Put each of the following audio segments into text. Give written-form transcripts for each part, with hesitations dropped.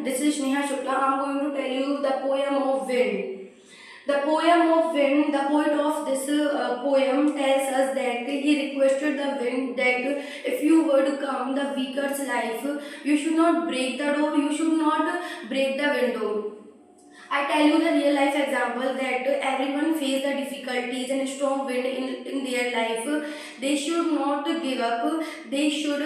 this is Neha Shukla. I am going to tell you the poem of wind. The poem of wind, the poet of this poem tells us that he requested the wind that if you were to come the weaker's life, you should not break the door, you should not break the window. I tell you the real life example that everyone face the difficulties and strong wind in their life. They should not give up. They should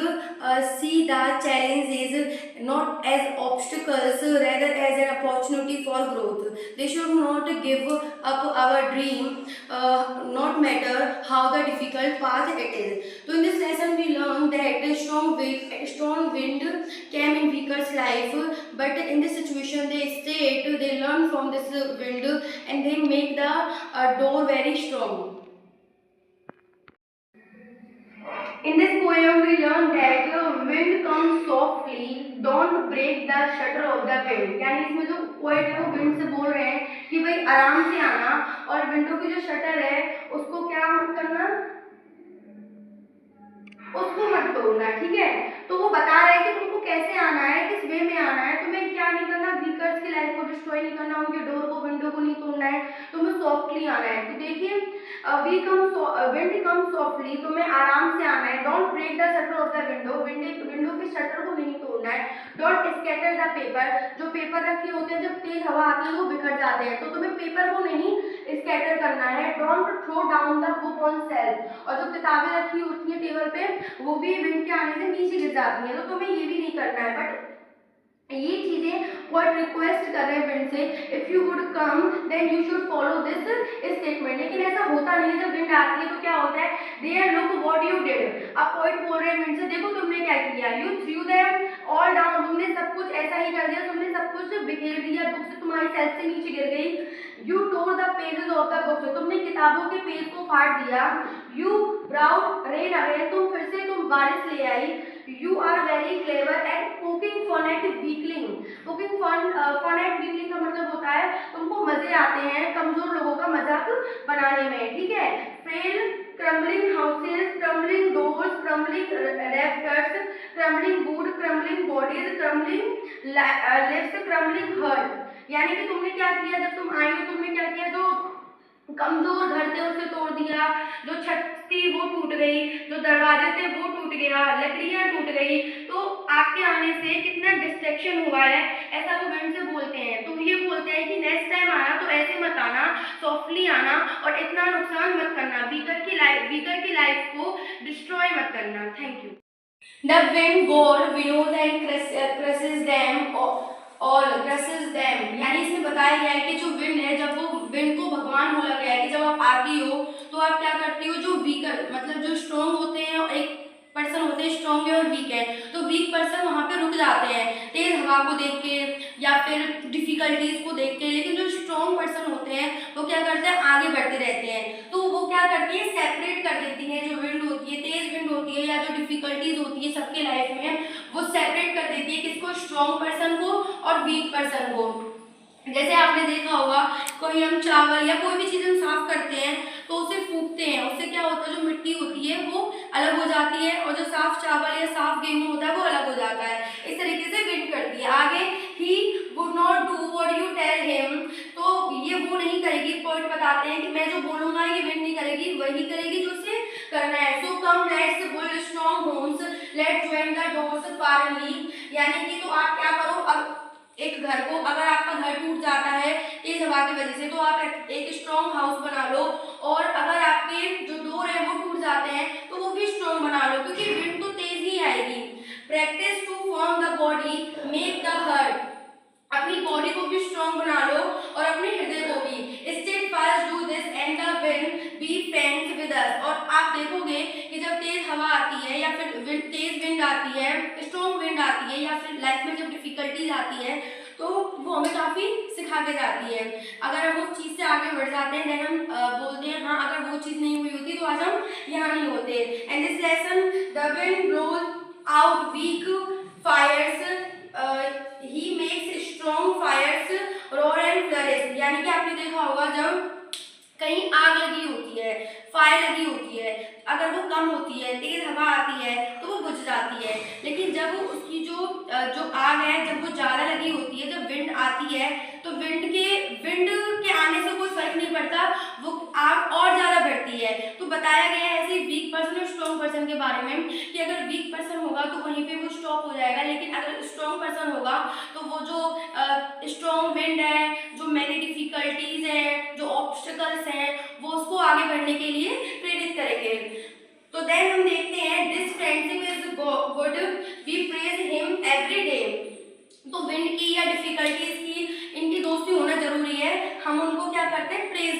see the challenges not as obstacles, rather as an opportunity for growth. They should not give up our dream, not matter how the difficult path it is. So in this lesson we learn that strong wind came in weaker's life, but in this situation they stayed, they learn from this wind and they make the door very strong. In this poem we learn that wind comes softly, don't break the shutter of the wind. यानी इसमें जो poet है वो wind से बोल रहे हैं कि भाई आराम से आना और विंडो की जो शटर है उसको क्या मत करना, उसको मत तोड़ना, ठीक है। तो वो बता रहे हैं कि तुमको कैसे आना है, किस वे में आना है, तुम्हें क्या नहीं करना, वीकर्स की लाइफ को डिस्ट्रॉय नहीं करना, उनके डोर को विंडो को नहीं तोड़ना है, तुम्हें सॉफ्टली आना है। तो देखिए विंड कम सॉफ्टली, तुम्हें आराम से आना है। Don't break the shutter of the window, window की शटर को नहीं तोड़ना है। डोंट स्कैटर द पेपर, जो पेपर रखे होते हैं जब तेज हवा आती है वो बिखर जाते हैं, तो तुम्हें पेपर को नहीं स्कैटर करना है। Don't throw down the book on shelf, और जो किताबें रखी होती हैं टेबल पे वो भी विंड के आने से नीचे गिर जाती हैं, तो तुम्हें ये भी नहीं करना है। बट ये चीजें व्हाट रिक्वेस्ट कर रहे हैं विंड से, if you would come then you should follow this statement. लेकिन ऐसा होता नहीं है, जब विंड आती है तो क्या होता है, there look what you did. अब पोएट बोल रहे हैं विंड से, देखो तुमने क्या किया, you threw them all down, तुमने सब कुछ ऐसा ही कर दिया, तुमने सब कुछ बिखेर दिया, बुक से तुम्हारी सेल्फ से नीचे गिर गई। You tore the pages of the book, तुमने किताबों के पेज को फाड़ दिया। यू ब्राउट रेन अगेन, तुम बारिश ले आई। You are very clever at poking fun at weakling, poking fun at weakling का मतलब होता है तुमको मजे आते हैं कमजोर लोगों का मजाक बनाने में, ठीक है। Frail crumbling houses, crumbling doors, crumbling rafters, crumbling wood, crumbling bodies, crumbling lips, crumbling heart. यानी कि तुमने क्या किया, जब तुम आई हो तुमने क्या किया, जो कमजोर घर थे उसे तोड़ दिया, जो छत थी वो टूट गई, जो दरवाजे थे वो टूट गया, लकड़ियां टूट गई। तो आपके आने से कितना डिस्ट्रैक्शन हुआ है, ऐसा वो विंड से बोलते हैं। तो ये बोलते हैं कि नेक्स्ट टाइम आना तो ऐसे मत आना, सॉफ्टली आना और इतना नुकसान मत करना, वीकर की लाइफ को डिस्ट्रॉय मत करना। Thank you. The wind God winnows and crushes them all, यानी इसमें बताया गया है कि जो विंड है, जब वो विंड को भगवान बोला गया है कि जब आप आती हो तो आप क्या करती हो, जो वीकर मतलब जो स्ट्रॉन्ग होते हैं और एक पर्सन होते हैं स्ट्रॉन्ग है और वीक है, तो वीक पर्सन वहाँ पे रुक जाते हैं तेज हवा को देख के या फिर डिफिकल्टीज को देख के। लेकिन जो स्ट्रॉन्ग पर्सन होते हैं वो क्या करते हैं, आगे बढ़ते रहते हैं। तो वो क्या करती है, सेपरेट कर देती है, जो विंड होती है, तेज विंड होती है या जो डिफिकल्टीज होती है सबके लाइफ में, वो सेपरेट कर देती है किसको, स्ट्रॉन्ग पर्सन को और वीक पर्सन को। जैसे आपने देखा होगा कोई हम चावल या कोई भी चीज़ हम साफ करते हैं तो उसे फूकते हैं, उससे क्या होता है, जो मिट्टी होती है वो अलग हो जाती है और जो साफ चावल या साफ गेहूं होता है वो अलग हो जाता है। इस तरीके से विंड करती है। आगे ही would not do what you tell him, तो ये वो नहीं करेगी। पॉइंट बताते हैं कि मैं जो बोलूंगा ये विंड नहीं करेगी, वही करेगी जो उसे करना है। So come let's build strong homes, let's join the doors far and leave, यानी कि तो आप क्या करो, अब एक घर को, अगर आपका घर टूट जाता है तेज हवा की वजह से तो आप एक स्ट्रॉन्ग हाउस बना लो, और अगर आपके जो डोर है वो टूट जाते हैं तो वो भी स्ट्रॉन्ग बना लो, क्योंकि विंड तो तेज ही आएगी। Practise to form the body make the heart, अपनी बॉडी को भी स्ट्रॉन्ग बना लो और अपने हृदय को भी। Steadfast do this and the wind be friends with us, और आप देखोगे कि जब तेज हवा आती है या फिर तेज विंड आती है, स्ट्रॉन्ग विंड आती है, या फिर लाइफ में जब डिफिकल्टीज आती है तो वो हमें काफ़ी सिखा के जाती है। अगर हम उस चीज़ से आगे बढ़ जाते हैं देन हम बोलते हैं हाँ अगर वो चीज़ नहीं हुई होती तो आज हम यहाँ नहीं होते। And this lesson the wind blows out weak fires, he makes strong fires roar and flourish, यानी कि आपने देखा होगा जब कहीं आग लगी होती है, फायर लगी होती है, अगर वो कम होती है, तेज हवा आती है तो वो बुझ जाती है। लेकिन जब उसकी जो आग है जब वो ज़्यादा लगी होती है तो विंड के आने से कोई फर्क नहीं पड़ता, वो आग और ज़्यादा बढ़ती है। तो बताया गया है ऐसे वीक पर्सन और स्ट्रॉन्ग पर्सन के बारे में कि अगर वीक पर्सन होगा तो वहीं पे वो स्टॉप हो जाएगा, लेकिन अगर स्ट्रॉन्ग पर्सन होगा तो वो जो स्ट्रॉन्ग विंड है, जो मैनी डिफिकल्टीज हैं, जो ऑब्स्टिकल्स हैं, वो उसको आगे बढ़ने के लिए प्रेरित करेंगे। तो देन हम देखते हैं this friendship is good, we praise him every day. तो विंड की या डिफिकल्टीज की, इनकी दोस्ती होना जरूरी है, हम उनको क्या करते हैं, प्रेज